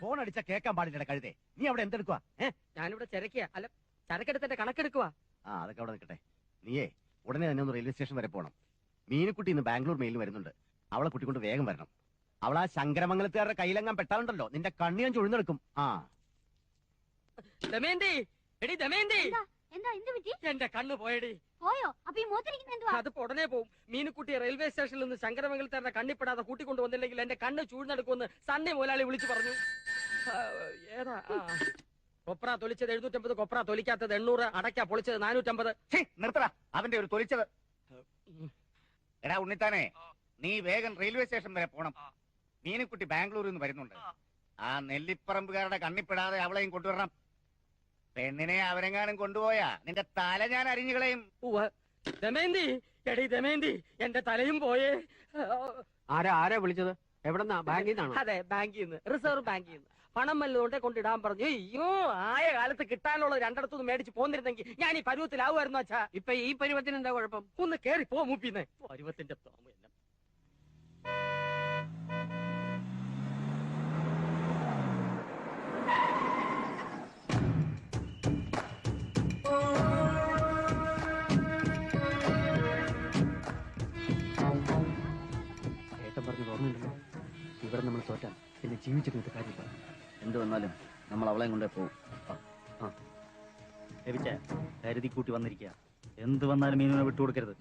Phone അടിച്ചാ കേൾക്കാൻ പാടില്ല കഴുതേ. നീ അവിടെ എന്തെടുക്കുവാ? ഞാനിവിടെ ചരക്കുക, അല്ല ചരക്കെടുത്തിന്റെ കണക്കെടുക്കുവാ. അതൊക്കെ അവിടെ നിൽക്കട്ടെ. നീയേ ഉടനെ തന്നെ ഒന്ന് റെയിൽവേ സ്റ്റേഷൻ വരെ പോണം. മീനുക്കുട്ടി ഇന്ന് ബാംഗ്ലൂർ മെയിലിൽ വരുന്നുണ്ട്. അവളെ കുട്ടിക്കൊണ്ട് വേഗം വരണം. അവൾ ആ ശങ്കരമംഗലത്തുകാരുടെ കയ്യിലെങ്ങാൻ പെട്ടാലുണ്ടല്ലോ നിന്റെ കണ്ണിയാൻ ചുഴിഞ്ഞെടുക്കും. ദമയന്തി, എടി ദമയന്തി, എന്റെ കണ്ണ് പോയടി. അതിപ്പോ ഉടനെ പോവും. മീനുക്കുട്ടിയെ റെയിൽവേ സ്റ്റേഷനിൽ നിന്ന് ശങ്കരമംഗലത്തുകാരുടെ കണ്ണിപ്പെടാതെ കൂട്ടിക്കൊണ്ടു വന്നില്ലെങ്കിൽ എന്റെ കണ്ണ് ചൂഴ്ന്നെടുക്കുമെന്ന് സൺഡേ മുതലാളി വിളിച്ചു പറഞ്ഞു. ഏതാ? കൊപ്ര തൊലിച്ചത് 750, കൊപ്ര തൊലിക്കാത്തത് 800, അടയ്ക്ക പൊളിച്ചത് 450. നിർത്തടാ അവന്റെ ഒരു തൊലിച്ചത്. എടാ ഉണ്ണിത്താനെ, നീ വേഗം റെയിൽവേ സ്റ്റേഷൻ വരെ പോണം. മീനുക്കുട്ടി ബാംഗ്ലൂരിൽ നിന്ന് വരുന്നുണ്ട്. ആ നെല്ലിപ്പറമ്പുകാരുടെ കണ്ണിപ്പെടാതെ അവളെയും കൊണ്ടുവരണം. പെണ്ണിനെ അവരെങ്ങാനും കൊണ്ടുപോയാ നിന്റെ തല ഞാൻ അരിഞ്ഞു കളയും. ദമയന്തി, എടി ദമയന്തി, എന്റെ തലയും പോയേ. ആരാ വിളിച്ചത്? എവിടെന്നാ? ബാങ്കിൽ നിന്നാണോ? അതെ, ബാങ്കിൽ നിന്ന്, റിസർവ് ബാങ്കിൽ നിന്ന്. പണം വല്ലതുകൊണ്ടേ കൊണ്ടിടാൻ പറഞ്ഞു. അയ്യോ, ആയ കാലത്ത് കിട്ടാനുള്ള രണ്ടിടത്തുനിന്ന് മേടിച്ച് പോന്നിരുന്നെങ്കിൽ ഞാൻ ഈ പരുവത്തിലാവുമായിരുന്നു. അച്ഛാ, ഇപ്പൊ ഈ പരുവത്തിന് എന്താ കുഴപ്പം? ഒന്ന് കേറി പോ മൂപ്പിന്ന്. പരുവത്തിന്റെ തോമ എന്നെ. പറഞ്ഞു ഓർമ്മയുണ്ടല്ലോ, ഇവിടെ നമ്മൾ തോറ്റാൽ പിന്നെ ജീവിച്ചിരുന്നിട്ട് കാര്യമില്ല. എന്ത് വന്നാലും നമ്മൾ അവളെയും കൊണ്ടേ പോകും. കരുതി കൂട്ടി വന്നിരിക്കുക. എന്ത് വന്നാലും മീനുവിനെ വിട്ടുകൊടുക്കരുത്.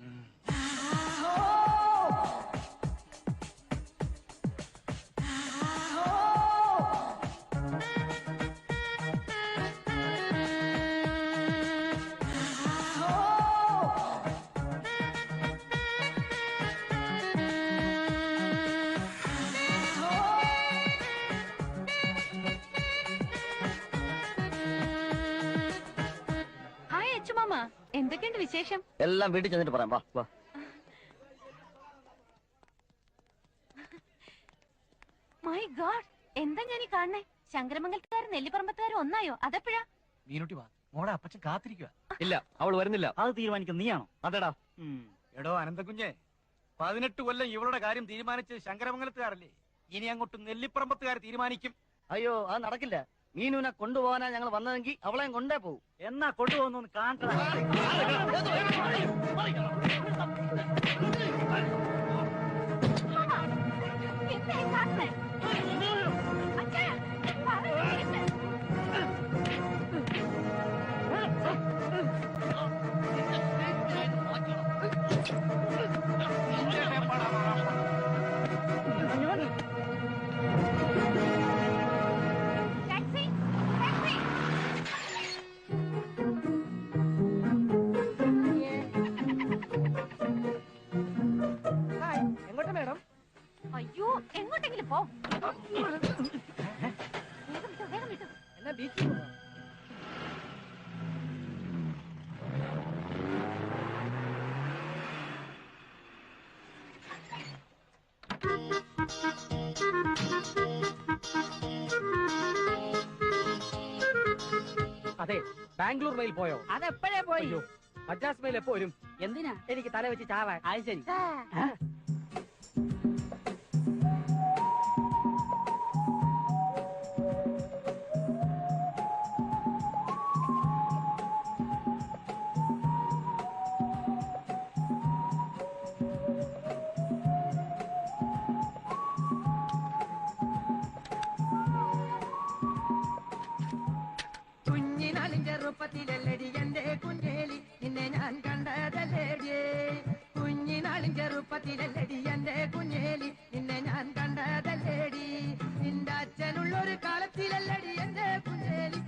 എന്തൊക്കെയുണ്ട് വിശേഷം? എല്ലാം വീട്ടിൽ ചെന്നിട്ട് പറയാം. വാ വാ. മൈ ഗോഡ്, എന്താ ഞാൻ ഈ കാണണേ? ശങ്കരമംഗലത്തുകാരും നെല്ലിപ്പറമ്പത്തുകാരും ഒന്നായോ? അതെപ്പോഴാ? മീനുട്ടി വാ, മോടെ അപ്പച്ചൻ കാത്തിരിക്കുക. ഇല്ല, അവൾ വരുന്നില്ല. അത് തീരുമാനിക്കും നീയാണോ? അതെടാ. എടോ അനന്തകുഞ്ഞെ, 18 കൊല്ലം ഇവളുടെ കാര്യം തീരുമാനിച്ച് ശങ്കരമംഗലത്തുകാരല്ലേ? ഇനി അങ്ങോട്ട് നെല്ലിപ്പറമ്പത്തുകാർ തീരുമാനിക്കും. അയ്യോ, അത് നടക്കില്ല. മീനുവിനെ കൊണ്ടുപോകാനാ ഞങ്ങൾ വന്നതെങ്കിൽ അവളെയും കൊണ്ടേ പോകും. എന്നാ കൊണ്ടുപോകുന്നു കാണട്ടെ. അയ്യോ, എങ്ങോട്ടെങ്കിലും പോ. വേഗം വിട്ടു. എന്നാ ബീച്ചിൽ പോകാം. അതെ, ബാംഗ്ലൂർ മെയിൽ പോയോ? അതെപ്പോഴേ പോയി. മദ്രാസ് മെയിൽ എപ്പോ വരും? എന്തിനാ? എനിക്ക് തല വെച്ച് ചാവാൻ. അത് ശരി. ചെറുപ്പത്തിലല്ലടി എന്റെ കുഞ്ഞേലി നിന്നെ ഞാൻ കണ്ടതല്ലേടിയേ. കുഞ്ഞിനാളിൻ ചെറുപ്പത്തിലല്ലടി എന്റെ കുഞ്ഞേലി നിന്നെ ഞാൻ കണ്ടതല്ലേടി. നിന്റെ അച്ഛനുള്ളൊരു കാലത്തിലല്ലടി എന്റെ കുഞ്ഞേലി.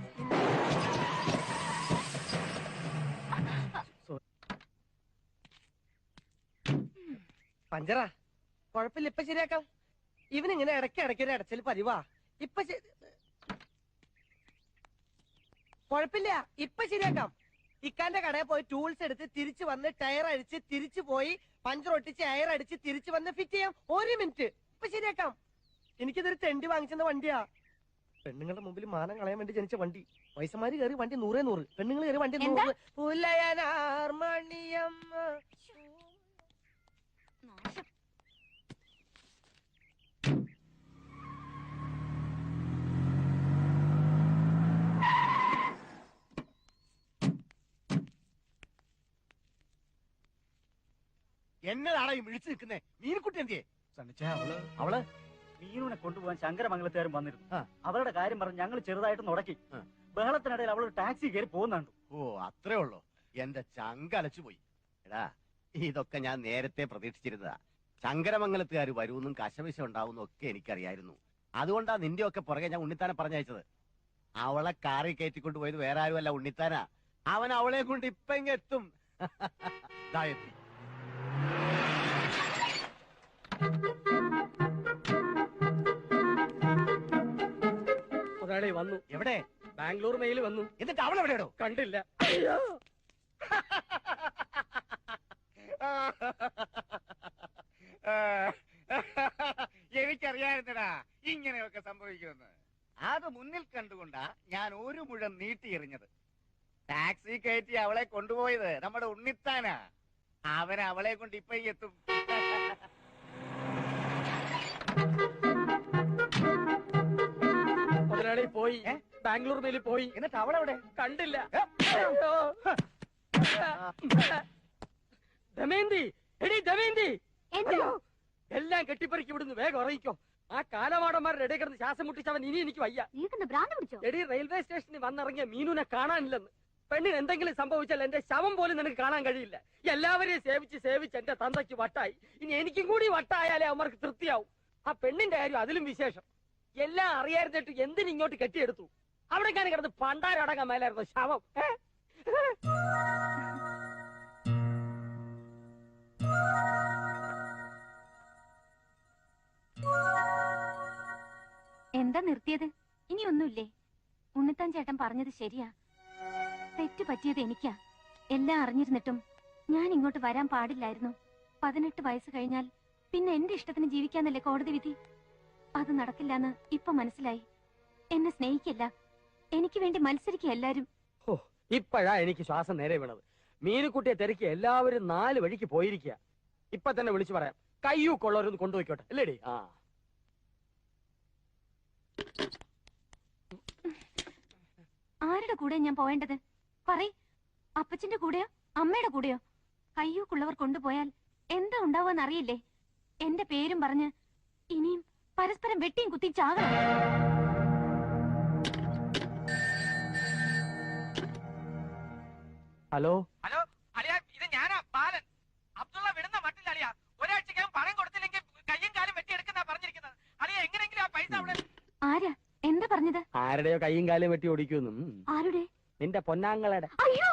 പഞ്ചറ കുഴപ്പമില്ല, ഇപ്പൊ ശരിയാക്കാം. ഇവനിങ്ങനെ ഇടയ്ക്ക് ഒരു അടച്ചൽ പതിവാ. ഇപ്പൊ കുഴപ്പമില്ല, ഇപ്പൊ ശരിയാക്കാം. ഇക്കാന്റെ കടയിൽ പോയി ടൂൾസ് എടുത്ത് തിരിച്ചു വന്ന് ടയർ അടിച്ച് തിരിച്ചു പോയി പഞ്ചർ ഒട്ടിച്ച് എയർ അടിച്ച് തിരിച്ചു വന്ന് ഫിറ്റ് ചെയ്യാം. 1 മിനിറ്റ്, ഇപ്പൊ ശരിയാക്കാം. എനിക്കിതൊരു തെണ്ടി വാങ്ങിച്ചെന്ന വണ്ടിയാ. പെണ്ണുങ്ങളുടെ മുമ്പിൽ മാനം കളയാൻ വേണ്ടി ജനിച്ച വണ്ടി. വയസ്സന്മാര് കയറി വണ്ടി 100 പെണ്ണുങ്ങൾ കയറി വണ്ടി 100. പുലയനാർമണിയം. എന്നതാണോ ഈ മിഴിച്ചു നിൽക്കുന്നേ? മീനുക്കുട്ടി എന്തിയെ? അവള് മീനുനെ കൊണ്ടുപോകാൻ ശങ്കരമംഗലത്തുകാരും വന്നിരുന്നു. അവരുടെ കാര്യം പറഞ്ഞ് ഞങ്ങൾ ചെറുതായിട്ട് നുടക്കി. ബഹളത്തിനിടയിൽ അവൾ ടാക്സി കയറി പോകുന്നുണ്ട്. ഓ, അത്രേ ഉള്ളൂ. എന്റെ ചങ്കലച്ചു പോയി. എടാ, ഇതൊക്കെ ഞാൻ നേരത്തെ പ്രതീക്ഷിച്ചിരുന്നതാ. ശങ്കരമംഗലത്തുകാർ വരുമെന്നും കശവിശ ഉണ്ടാവുമെന്നും ഒക്കെ എനിക്കറിയായിരുന്നു. അതുകൊണ്ടാ നിന്റെ ഒക്കെ പുറകെ ഞാൻ ഉണ്ണിത്താനെ പറഞ്ഞയച്ചത്. അവളെ കാറിൽ കയറ്റിക്കൊണ്ട് പോയത് വേറെ ആരുമല്ല, ഉണ്ണിത്താനാ. അവൻ അവളെ കൊണ്ട് ഇപ്പൊ ഇങ്ങെത്തും. ദാ എത്തി. മുതലാളി വന്നു. എവിടെ? ബാംഗ്ലൂർ മെയിൽ വന്നു. എന്നിട്ട് അവൾ എവിടെയാണോ? കണ്ടില്ല. എനിക്കറിയായിരുന്നടാ ഇങ്ങനെയൊക്കെ സംഭവിക്കുമെന്ന്. അത് മുന്നിൽ കണ്ടുകൊണ്ടാ ഞാൻ ഒരു മുഴം നീട്ടി എറിഞ്ഞത്. ടാക്സി കയറ്റി അവളെ കൊണ്ടുപോയത് നമ്മുടെ ഉണ്ണിത്താനാ. അവൻ അവളെ കൊണ്ട് ഇപ്പൊ എത്തും. മുതലാളി പോയി. ബാംഗ്ലൂർ മെയിൽ പോയി. എന്നിട്ട് അവളെവിടെ? കണ്ടില്ല. ദമയന്തി, എടി ദമയന്തി, എല്ലാം കെട്ടിപ്പറിക്കി വിടുന്നു. വേഗം ഉറങ്ങിക്കോ. ആ കാലമാടന്മാരുടെ ഇടയിൽ കിടന്ന് ശ്വാസം മുട്ടിച്ചവൻ ഇനി എനിക്ക് വയ്യ. എടി, റെയിൽവേ സ്റ്റേഷനിൽ വന്നിറങ്ങിയ മീനുനെ കാണാനില്ലെന്ന്. പെണ്ണിന് എന്തെങ്കിലും സംഭവിച്ചാൽ എന്റെ ശവം പോലും നിനക്ക് കാണാൻ കഴിയില്ല. എല്ലാവരെയും സേവിച്ച് സേവിച്ച് എന്റെ തന്തയ്ക്ക് വട്ടായി. ഇനി എനിക്കും കൂടി വട്ടായാലേ അവർക്ക് തൃപ്തിയാവും. ആ പെണ്ണിന്റെ കാര്യം അതിലും വിശേഷം. എല്ലാം അറിയായിരുന്നിട്ട് എന്തിനും ഇങ്ങോട്ട് കെട്ടിയെടുത്തു. അവിടേക്കാണ് കിടന്ന് പണ്ടാരടങ്ങാൻ മേലായിരുന്നു ശവം. എന്താ നിർത്തിയത്? ഇനിയൊന്നുമില്ലേ? ഉണ്ണിത്താൻ ചേട്ടൻ പറഞ്ഞത് ശരിയാ. തെറ്റ് പറ്റിയത് എനിക്കാ. എല്ലാം അറിഞ്ഞിരുന്നിട്ടും ഞാൻ ഇങ്ങോട്ട് വരാൻ പാടില്ലായിരുന്നു. 18 വയസ്സ് കഴിഞ്ഞാൽ പിന്നെ എന്റെ ഇഷ്ടത്തിന് ജീവിക്കാന്നല്ലേ കോടതി വിധി. അത് നടക്കില്ലെന്ന് ഇപ്പൊ മനസ്സിലായി. എന്നെ സ്നേഹിക്കില്ല, എനിക്ക് വേണ്ടി മത്സരിക്കുക എല്ലാരും. ഇപ്പോഴാ എനിക്ക് ശ്വാസം നേരെ വീണത്. മീനുക്കുട്ടിയെ തിരക്കി എല്ലാവരും 4 വഴിക്ക് പോയിരിക്കുക. ഇപ്പൊ തന്നെ വിളിച്ചു പറയാം. കയ്യൂക്കുള്ളവരൊന്ന് കൊണ്ടുപോയിക്കോട്ടെ, അല്ലേടി? ആരുടെ കൂടെ ഞാൻ പോവേണ്ടത്? പറയ്. അപ്പച്ചന്റെ കൂടെയോ അമ്മയുടെ കൂടെയോ? കയ്യൂക്കുള്ളവർ കൊണ്ടുപോയാൽ എന്താ ഉണ്ടാവുക അറിയില്ലേ? എന്റെ പേരും പറഞ്ഞ് ഇനിയും പരസ്പരം വെട്ടിയും കുത്തി ചാകണം. ഹലോ ഹലോ അളിയാ, ഇത് ഞാനാ ബാലൻ. അബ്ദുള്ള വിടുന്ന മട്ടില്ല അളിയാ. ഒരാഴ്ചക്കകം പണം കൊടുത്തില്ലെങ്കിൽ കയ്യും കാലും വെട്ടിയെടുക്കുന്ന പറഞ്ഞിരിക്കുന്നത്. അളിയാ, എങ്ങനെയെങ്കിലും ആ പൈസ അവിടെ. ആരാ? എന്താ പറഞ്ഞത്? ആരുടെയോ കയ്യും കാലും വെട്ടി ഓടിക്കുന്നു. ആരുടെ? നിന്റെ പൊന്നാങ്ങളുടെ. അയ്യോ,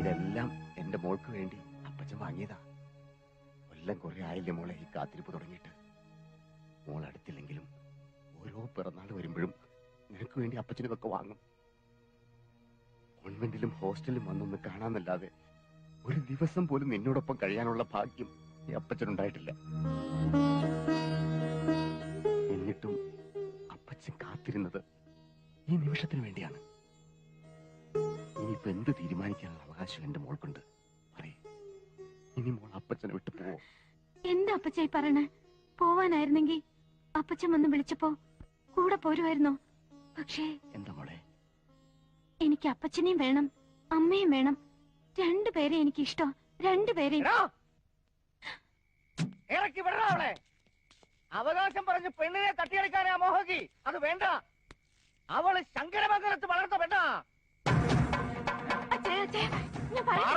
ഇതെല്ലാം എന്റെ മോൾക്ക് വേണ്ടി അപ്പച്ചൻ വാങ്ങിയതാ. കൊല്ലം കുറെ ആയില്ലേ മോളെ ഈ കാത്തിരിപ്പ് തുടങ്ങിയിട്ട്. മോൾ അടുത്തില്ലെങ്കിലും ഓരോ പിറന്നാൾ വരുമ്പോഴും നിനക്ക് വേണ്ടി അപ്പച്ചൻ ഇതൊക്കെ വാങ്ങും. കോൺവെന്റിലും ഹോസ്റ്റലിലും വന്നൊന്ന് കാണാന്നല്ലാതെ ഒരു ദിവസം പോലും നിന്നോടൊപ്പം കഴിയാനുള്ള ഭാഗ്യം ഈ അപ്പച്ചനുണ്ടായിട്ടില്ല. എന്നിട്ടും അപ്പച്ചൻ കാത്തിരുന്നത് ഈ നിമിഷത്തിന് വേണ്ടിയാണ്. ഇനിയിപ്പോ എന്ത് തീരുമാനിക്കാനുള്ള അവകാശം എന്റെ മോൾക്കുണ്ട്. പറയേ, ഇനി മോൾ അപ്പച്ചനെ വിട്ടു പോവോ? എന്താ അപ്പച്ചായി പറയണേ? പോവാനായിരുന്നെങ്കിൽ അപ്പച്ചൻ വന്ന് വിളിച്ചപ്പോ കൂടെ പോരുമായിരുന്നോ? പക്ഷേ എന്താ മോളെ? എനിക്ക് അപ്പച്ചനെയും വേണം അമ്മയും വേണം. രണ്ടുപേരെ എനിക്ക് ഇഷ്ടം. രണ്ടുപേരെയും. ഇറക്കി വിടണം അവളെ. അവകാശം പറഞ്ഞ് പെണ്ണിനെ തട്ടിയെടുക്കാനാ മോഹകി. അത് വേണ്ട. അവള് ശങ്കരമംഗലത്ത് വളർന്ന പെണ്ണാ. ഞാൻ പറയാം.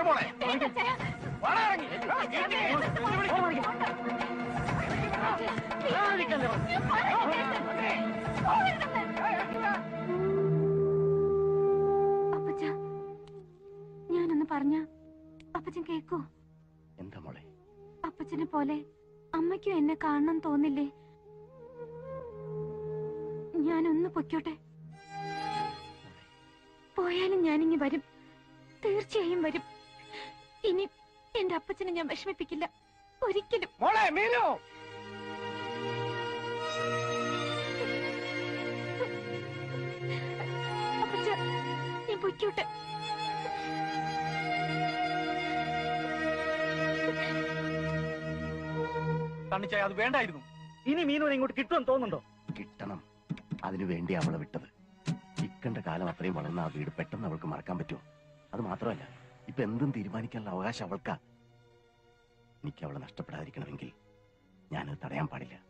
അപ്പച്ച, ഞാനൊന്ന് പറഞ്ഞ അപ്പച്ചൻ കേക്കോ? എന്താ മോളെ? അപ്പച്ചനെ പോലെ അമ്മയ്ക്കും എന്നെ കാണണം തോന്നില്ലേ? ഞാനൊന്ന് പൊയ്ക്കോട്ടെ. പോയാലും ഞാനിങ്ങി വരും, തീർച്ചയായും വരും. ഇനി എന്റെ അപ്പച്ചനെ ഞാൻ വിഷമിപ്പിക്കില്ല ഒരിക്കലും. മോളെ മീനു, സർക്യൂട്ട്. തണ്ണിച്ചായ അത് വേണ്ടായിരുന്നു. ഇനി മീനുവിനെ ഇങ്ങോട്ട് കിട്ടുമെന്ന് തോന്നുന്നുണ്ടോ? കിട്ടണം. അതിനു വേണ്ടി അവളെ വിട്ടത്. ഇക്കണ്ട കാലം അത്രയും വളർന്ന ആ വീട് പെട്ടെന്ന് അവൾക്ക് മറക്കാൻ പറ്റുമോ? അത് മാത്രമല്ല, ഇപ്പൊ എന്തും തീരുമാനിക്കാനുള്ള അവകാശം അവൾക്കാ. എനിക്ക് അവളെ നഷ്ടപ്പെടാതിരിക്കണമെങ്കിൽ ഞാനത് തടയാൻ പാടില്ല.